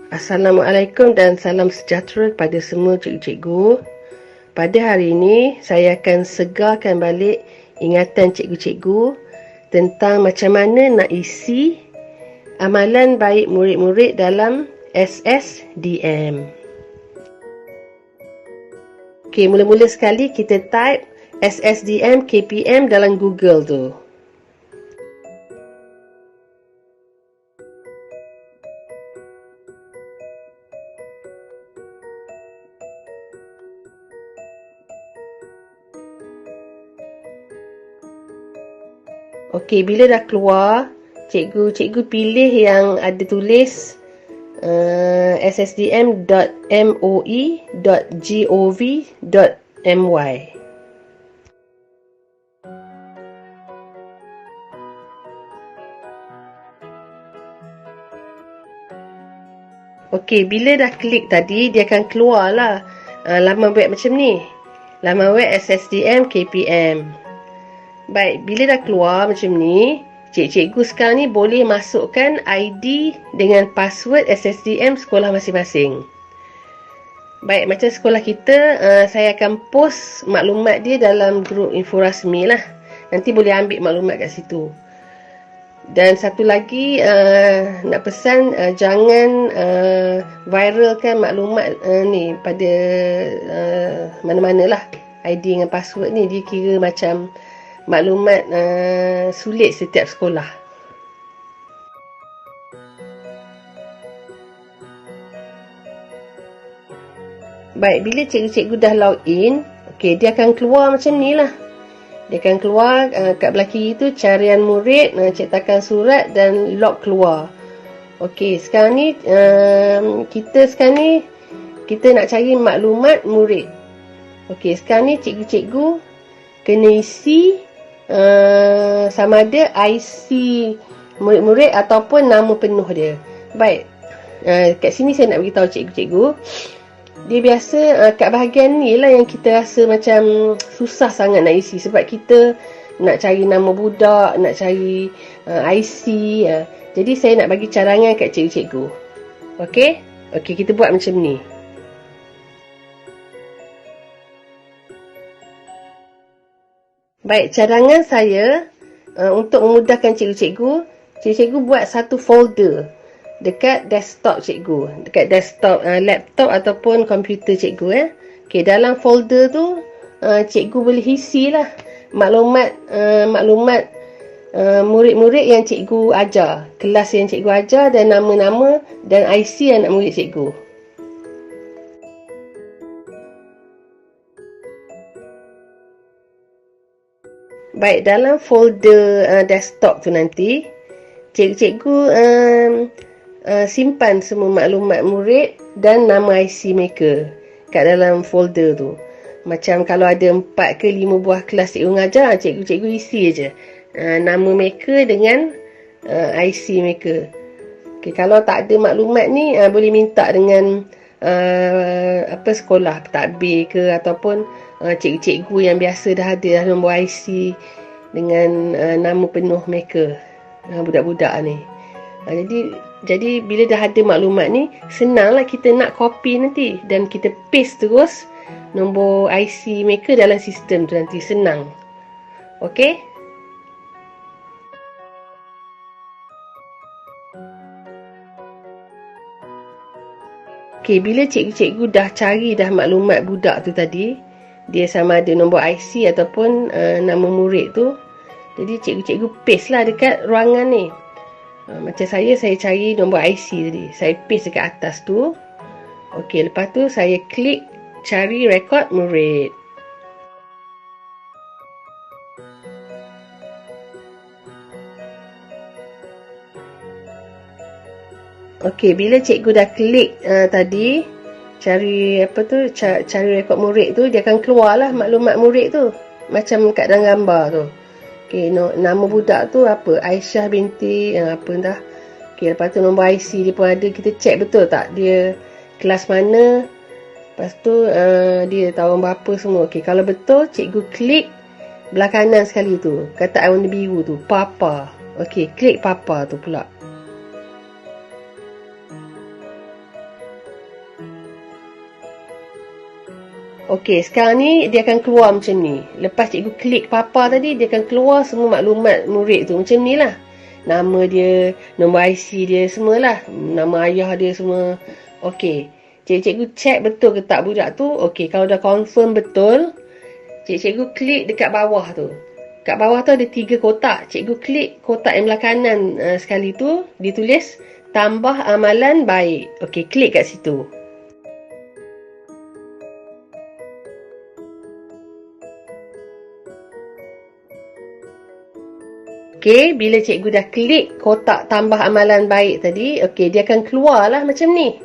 Assalamualaikum dan salam sejahtera kepada semua cikgu-cikgu. Pada hari ini, saya akan segarkan balik ingatan cikgu-cikgu tentang macam mana nak isi amalan baik murid-murid dalam SSDM. Okey, mula-mula sekali kita type SSDM KPM dalam Google tu. Okey, bila dah keluar, cikgu pilih yang ada tulis ssdm.moi.gov.my. Okey, bila dah klik tadi, dia akan keluar lah laman web macam ni. Laman web SSDM KPM. Baik, bila dah keluar macam ni, cikgu sekarang ni boleh masukkan ID dengan password SSDM sekolah masing-masing. Baik, macam sekolah kita, saya akan post maklumat dia dalam grup info rasmi lah. Nanti boleh ambil maklumat kat situ. Dan satu lagi, nak pesan, jangan viralkan maklumat ni pada mana-mana lah. ID dengan password ni, dia kira macam maklumat sulit setiap sekolah. Baik, bila cikgu-cikgu dah login, okey, dia akan keluar macam ni lah. Dia akan keluar kat belah kiri tu carian murid, cetakan surat dan log keluar. Okey, sekarang ni kita nak cari maklumat murid. Okey, sekarang ni cikgu-cikgu kena isi sama ada IC murid-murid ataupun nama penuh dia. Baik, kat sini saya nak beritahu cikgu-cikgu, dia biasa kat bahagian ni lah yang kita rasa macam susah sangat nak isi, sebab kita nak cari nama budak, nak cari IC. Jadi saya nak bagi carangan kat cikgu-cikgu. Okey, kita buat macam ni. Baik, cadangan saya untuk memudahkan cikgu-cikgu buat satu folder dekat desktop cikgu, dekat desktop laptop ataupun komputer cikgu. Okey, dalam folder tu cikgu boleh isilah maklumat murid-murid yang cikgu ajar, kelas yang cikgu ajar dan nama-nama dan IC anak murid cikgu. Baik, dalam folder desktop tu nanti, cikgu simpan semua maklumat murid dan nama IC mereka kat dalam folder tu. Macam kalau ada 4 ke 5 buah kelas cikgu ngajar, cikgu isi je nama mereka dengan IC mereka. Okay, kalau tak ada maklumat ni, boleh minta dengan sekolah pentadbir ke ataupun cikgu-cikgu yang biasa dah ada nombor IC dengan nama penuh mereka, budak-budak ni. Jadi bila dah ada maklumat ni, senanglah kita nak copy nanti dan kita paste terus nombor IC mereka dalam sistem tu, nanti senang. Okey? Okey, bila cikgu-cikgu dah cari dah maklumat budak tu tadi, dia sama ada nombor IC ataupun nama murid tu, jadi cikgu-cikgu paste lah dekat ruangan ni. Macam saya cari nombor IC tadi, saya paste dekat atas tu. Okey, lepas tu saya klik cari rekod murid. Okey, bila cikgu dah klik tadi cari cari rekod murid tu, dia akan keluarlah maklumat murid tu macam kat dalam gambar tu. Okey, nama budak tu apa? Aisyah binti apa entah. Okey, lepas tu nombor IC dia pun ada, kita check betul tak dia kelas mana. Lepas tu dia tahun berapa semua. Okey, kalau betul, cikgu klik belah kanan sekali tu, katak warna biru tu, Papa. Okey, klik Papa tu pula. Okey, sekarang ni dia akan keluar macam ni. Lepas cikgu klik papa tadi, dia akan keluar semua maklumat murid tu. Macam ni lah. Nama dia, nombor IC dia, semualah. Nama ayah dia semua. Okey. Cikgu check betul ke tak budak tu. Okey, kalau dah confirm betul, cikgu klik dekat bawah tu. Kat bawah tu ada 3 kotak. Cikgu klik kotak yang belah kanan sekali tu. Ditulis tambah amalan baik. Okey, klik kat situ. Okey, bila cikgu dah klik kotak tambah amalan baik tadi, okey, dia akan keluarlah macam ni.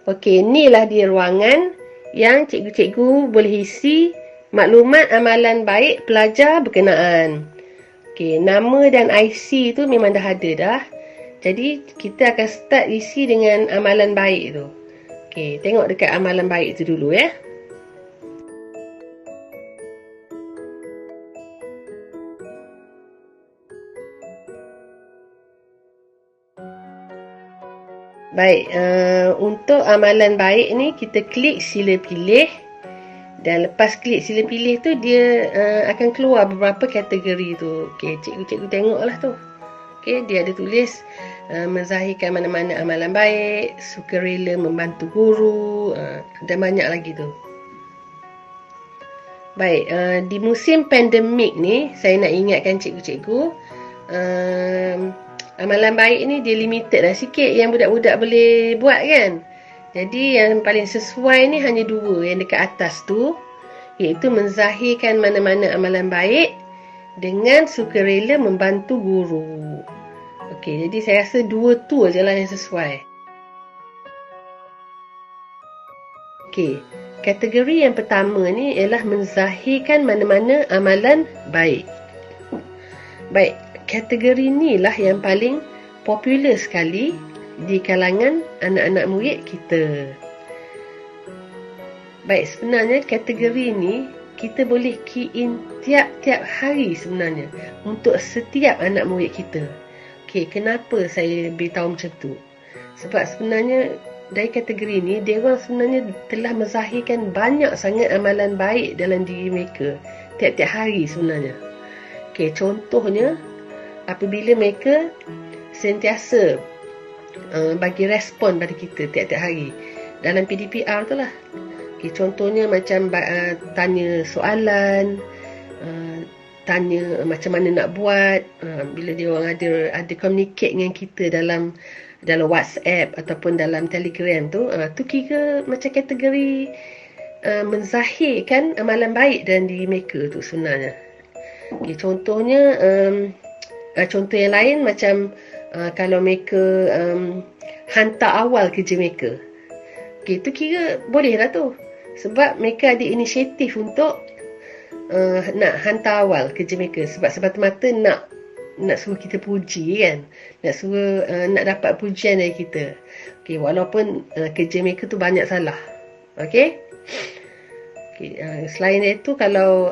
Okey, inilah dia ruangan yang cikgu-cikgu boleh isi maklumat amalan baik pelajar berkenaan. Okey, nama dan IC tu memang dah ada dah. Jadi, kita akan start isi dengan amalan baik tu. Okey, tengok dekat amalan baik tu dulu ya. Baik, untuk amalan baik ni kita klik sila pilih. Dan lepas klik sila pilih tu dia akan keluar beberapa kategori tu. Okey, cikgu tengoklah tu. Okey, dia ada tulis menzahirkan mana-mana amalan baik, sukarela membantu guru, dan banyak lagi tu. Baik, di musim pandemik ni saya nak ingatkan cikgu-cikgu, amalan baik ni dia limited lah sikit yang budak-budak boleh buat kan. Jadi yang paling sesuai ni hanya 2 yang dekat atas tu, iaitu menzahirkan mana-mana amalan baik dengan sukarela membantu guru. Okey, jadi saya rasa 2 tu je lah yang sesuai. Okey, kategori yang pertama ni ialah menzahirkan mana-mana amalan baik. Baik, kategori ni lah yang paling popular sekali di kalangan anak-anak murid kita. Baik, sebenarnya kategori ni kita boleh key in tiap-tiap hari sebenarnya untuk setiap anak murid kita. Okey, kenapa saya beritahu macam tu? Sebab sebenarnya dari kategori ni, dia orang sebenarnya telah menzahirkan banyak sangat amalan baik dalam diri mereka tiap-tiap hari sebenarnya. Okey, contohnya apabila mereka sentiasa bagi respon pada kita tiap-tiap hari dalam PDPR tu lah. Okay, contohnya macam tanya soalan, tanya macam mana nak buat, bila dia orang ada communicate dengan kita dalam WhatsApp ataupun dalam Telegram tu, tu kira macam kategori menzahirkan amalan baik dalam diri mereka tu sebenarnya. Okay, contohnya contoh yang lain macam kalau mereka hantar awal kerja mereka. Okay, tu kira boleh lah tu. Sebab mereka ada inisiatif untuk nak hantar awal kerja mereka. Sebab semata-mata nak suruh kita puji kan. Nak suruh nak dapat pujian dari kita. Okay, walaupun kerja mereka tu banyak salah. Okay. Selain itu kalau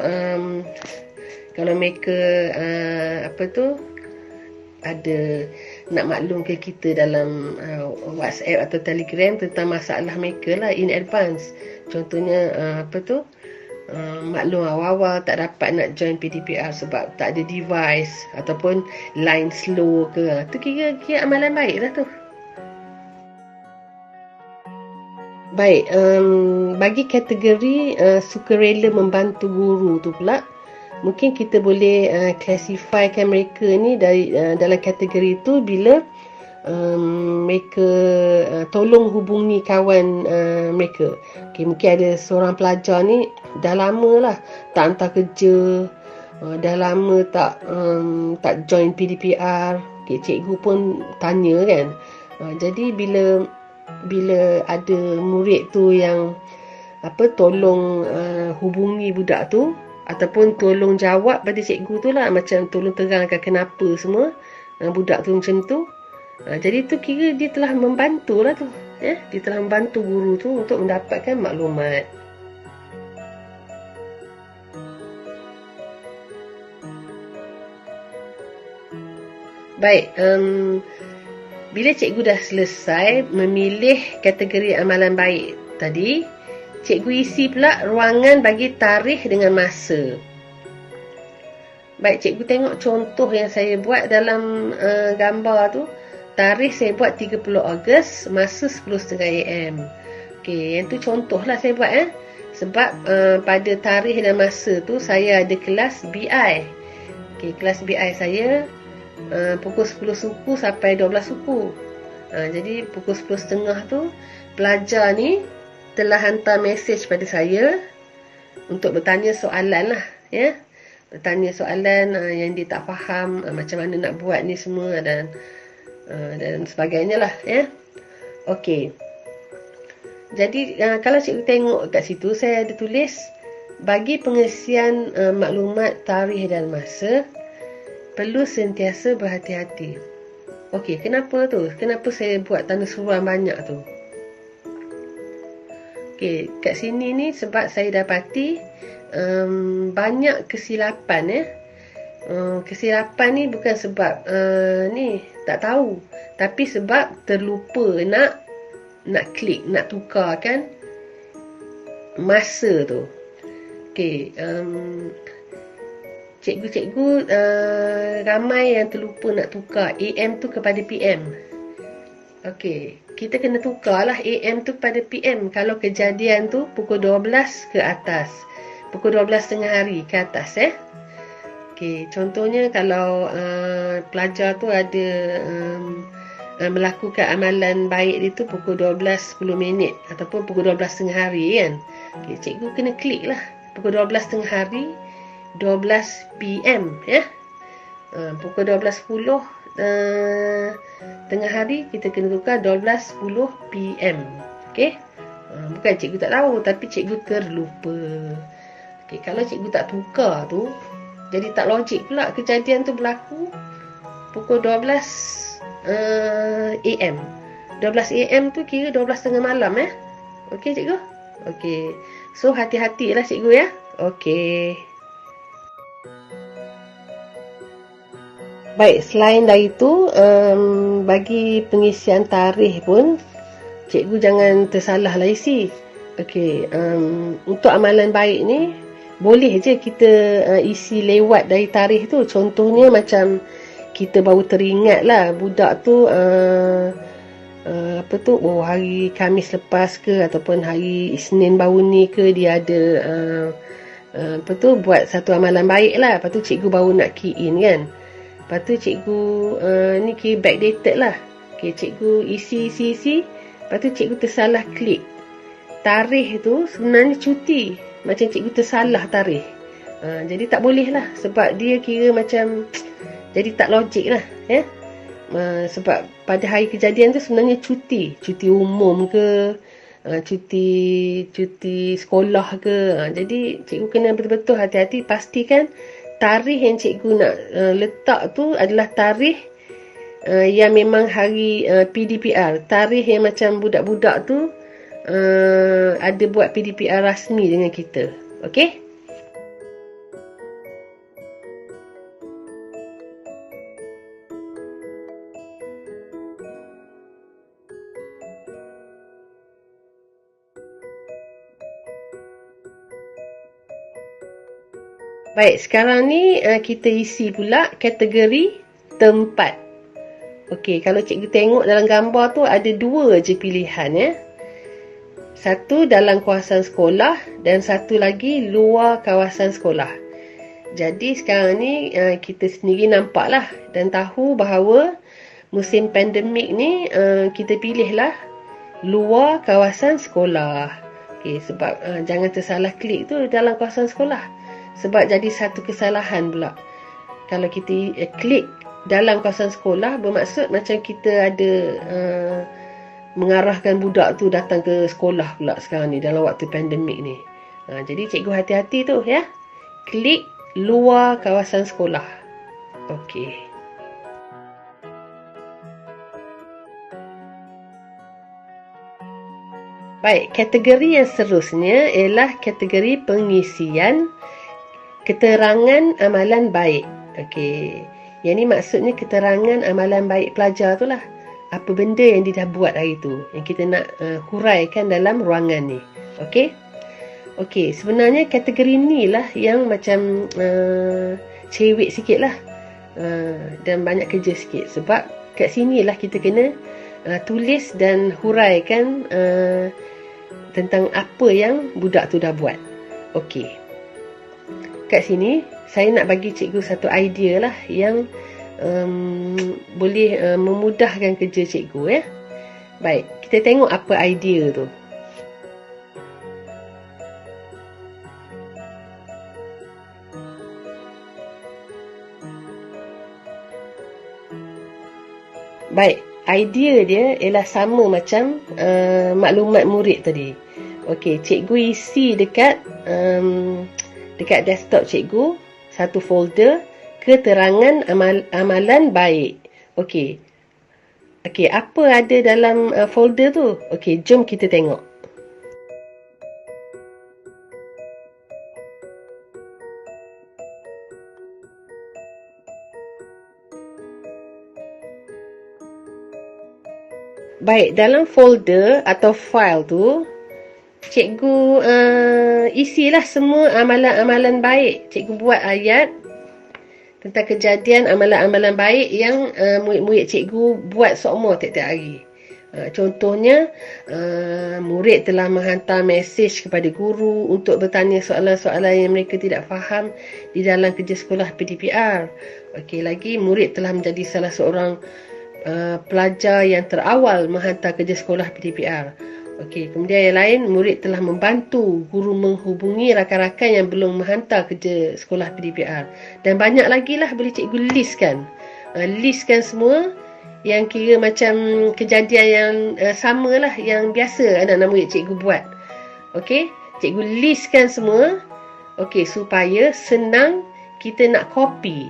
mereka ada nak maklumkan kita dalam WhatsApp atau Telegram tentang masalah mereka lah in advance. Contohnya maklum awal-awal tak dapat nak join PDPR sebab tak ada device ataupun line slow ke, tu kira amalan baik lah tu. Baik, bagi kategori sukarela membantu guru tu pula, mungkin kita boleh classifykan mereka ni dari dalam kategori tu bila mereka tolong hubungi kawan mereka. Okay, mungkin ada seorang pelajar ni dah lama lah tak hantar kerja, dah lama tak join PDPR. Okay, cikgu pun tanya kan. Jadi bila ada murid tu yang tolong hubungi budak tu ataupun tolong jawab pada cikgu tu lah, macam tolong terangkan kenapa semua budak tu macam tu. Jadi tu kira dia telah membantu lah tu. Dia telah membantu guru tu untuk mendapatkan maklumat. Baik, bila cikgu dah selesai memilih kategori amalan baik tadi, cikgu isi pula ruangan bagi tarikh dengan masa. Baik, cikgu tengok contoh yang saya buat dalam gambar tu. Tarikh saya buat 30 Ogos, masa 10.30 AM. Okey, yang tu contoh lah saya buat. Sebab pada tarikh dan masa tu saya ada kelas BI. Okey, kelas BI saya pukul 10 suku sampai 12 suku. Jadi pukul 10.30 tu pelajar ni telah hantar mesej pada saya untuk bertanya soalan lah, ya. Bertanya soalan yang dia tak faham, macam mana nak buat ni semua dan sebagainya lah, ya. Okey. Jadi kalau cikgu tengok kat situ, saya ada tulis bagi pengisian maklumat tarikh dan masa perlu sentiasa berhati-hati. Okey, kenapa tu? Kenapa saya buat tanda seruan banyak tu? Okey, kat sini ni sebab saya dapati banyak kesilapan, ya. Kesilapan ni bukan sebab ni tak tahu, tapi sebab terlupa nak klik, nak tukarkan masa tu. Okey, cikgu-cikgu ramai yang terlupa nak tukar AM tu kepada PM. Okey, kita kena tukarlah AM tu kepada PM kalau kejadian tu pukul 12 ke atas. Pukul 12 tengah hari ke atas, Okey, contohnya kalau pelajar tu ada melakukan amalan baik dia tu pukul 12:10 ataupun pukul 12 tengah hari, kan. Okey, cikgu kena klik lah pukul 12 tengah hari, 12 PM, ya. Pukul 12:10 tengah hari kita kena tukar 12:10 PM. Okey. Bukan cikgu tak tahu, tapi cikgu terlupa. Okey, kalau cikgu tak tukar tu, jadi tak logik pula kejadian tu berlaku pukul 12 AM. 12 AM tu kira 12 tengah malam, Okey cikgu? Okey. So hati-hatilah cikgu, ya. Okey. Baik, selain dari itu, bagi pengisian tarikh pun cikgu jangan tersalahlah isi. Okey, untuk amalan baik ni boleh je kita isi lewat dari tarikh tu. Contohnya macam kita baru teringat lah budak tu hari Khamis lepas ke ataupun hari Isnin baru ni ke dia ada buat satu amalan baik lah. Lepas tu cikgu baru nak key in, kan. Lepas tu cikgu ni kira backdated lah. Okay, cikgu isi. Lepas tu cikgu tersalah klik. Tarikh tu sebenarnya cuti. Macam cikgu tersalah tarikh. Jadi tak boleh lah. Sebab dia kira macam jadi tak logik lah, ya. Sebab pada hari kejadian tu sebenarnya cuti. Cuti umum ke, cuti sekolah ke. Jadi cikgu kena betul-betul hati-hati. Pastikan tarikh yang cikgu nak letak tu adalah tarikh yang memang hari PDPR. Tarikh yang macam budak-budak tu ada buat PDPR rasmi dengan kita. Okey? Baik, sekarang ni kita isi pula kategori tempat. Okey, kalau cikgu tengok dalam gambar tu ada dua je pilihan, ya. Satu dalam kawasan sekolah dan satu lagi luar kawasan sekolah. Jadi sekarang ni kita sendiri nampaklah dan tahu bahawa musim pandemik ni kita pilihlah luar kawasan sekolah. Okey, sebab jangan tersalah klik tu dalam kawasan sekolah. Sebab jadi satu kesalahan pula. Kalau kita klik dalam kawasan sekolah, bermaksud macam kita ada mengarahkan budak tu datang ke sekolah pula sekarang ni dalam waktu pandemik ni. Jadi cikgu hati-hati tu, ya. Klik luar kawasan sekolah. Okey. Baik, kategori yang seterusnya ialah kategori pengisian keterangan amalan baik. Okey. Yang ni maksudnya keterangan amalan baik pelajar tu lah. Apa benda yang dia dah buat hari tu yang kita nak huraikan dalam ruangan ni. Okey. Okey, sebenarnya kategori ni lah yang macam cewek sikit lah. Dan banyak kerja sikit. Sebab kat sini lah kita kena tulis dan huraikan tentang apa yang budak tu dah buat. Okey. Kat sini, saya nak bagi cikgu satu idea lah yang boleh memudahkan kerja cikgu, ya. Baik, kita tengok apa idea tu. Baik, idea dia ialah sama macam maklumat murid tadi. Okey, cikgu isi dekat desktop cikgu satu folder keterangan amalan baik. Okey. Okey, apa ada dalam folder tu? Okey, jom kita tengok. Baik, dalam folder atau file tu, cikgu isilah semua amalan-amalan baik. Cikgu buat ayat tentang kejadian amalan-amalan baik yang murid-murid cikgu buat seumpama tiap-tiap hari. Contohnya, murid telah menghantar mesej kepada guru untuk bertanya soalan-soalan yang mereka tidak faham di dalam kerja sekolah PDPR. Okey, lagi murid telah menjadi salah seorang pelajar yang terawal menghantar kerja sekolah PDPR. Okey, kemudian yang lain, murid telah membantu guru menghubungi rakan-rakan yang belum menghantar kerja sekolah PDPR. Dan banyak lagi lah boleh cikgu listkan. Listkan semua yang kira macam kejadian yang sama lah, yang biasa anak-anak murid cikgu buat. Okey, cikgu listkan semua. Okey, supaya senang kita nak copy.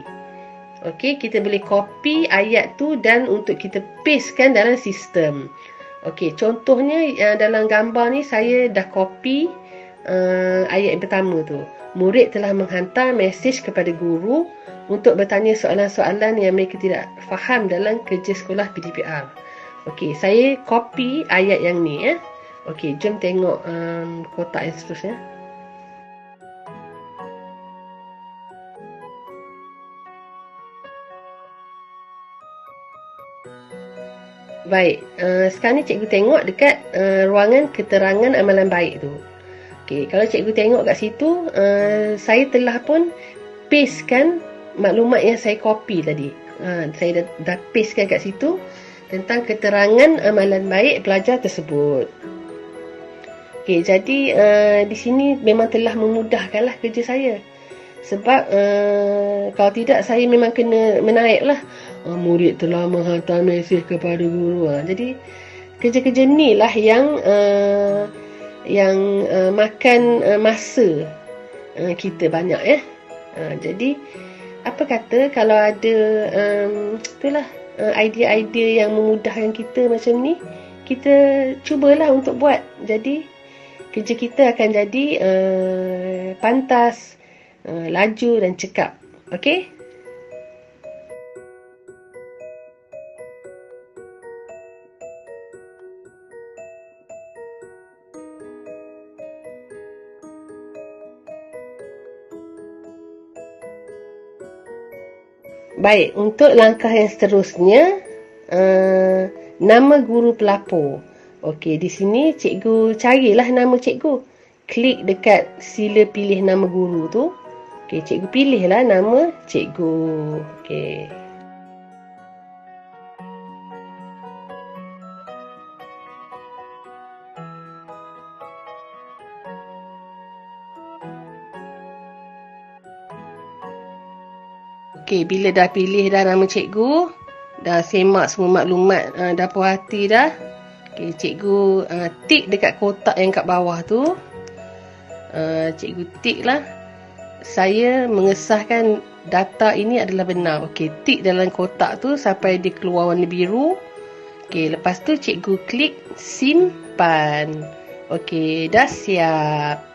Okey, kita boleh copy ayat tu dan untuk kita pastekan dalam sistem. Okey, contohnya dalam gambar ni saya dah copy ayat yang pertama tu. Murid telah menghantar mesej kepada guru untuk bertanya soalan-soalan yang mereka tidak faham dalam kerja sekolah PDPR. Okey, saya copy ayat yang ni, ya. Okey, jom tengok kotak yang seterusnya. Baik, sekarang ni cikgu tengok dekat ruangan keterangan amalan baik tu. Okey, kalau cikgu tengok kat situ, saya telah pun pastekan maklumat yang saya copy tadi. Saya dah pastekan kat situ tentang keterangan amalan baik pelajar tersebut. Okey, jadi di sini memang telah memudahkanlah kerja saya. Sebab kalau tidak saya memang kena menaiklah. Murid telah menghantar mesej kepada guru. Jadi kerja-kerja ni lah yang makan masa kita banyak, ya. Jadi apa kata kalau ada itulah idea-idea yang memudahkan kita macam ni, kita cubalah untuk buat. Jadi kerja kita akan jadi pantas, laju dan cekap. Okey? Baik, untuk langkah yang seterusnya, nama guru pelapor. Okey, di sini cikgu carilah nama cikgu. Klik dekat sila pilih nama guru tu. Okey, cikgu pilihlah nama cikgu. Okey. Okey, bila dah pilih dah nama cikgu, dah semak semua maklumat, dah puas hati dah. Okey, cikgu tik dekat kotak yang kat bawah tu. Cikgu tik lah. Saya mengesahkan data ini adalah benar. Okey, tik dalam kotak tu sampai dia keluar warna biru. Okey, lepas tu cikgu klik simpan. Okey, dah siap.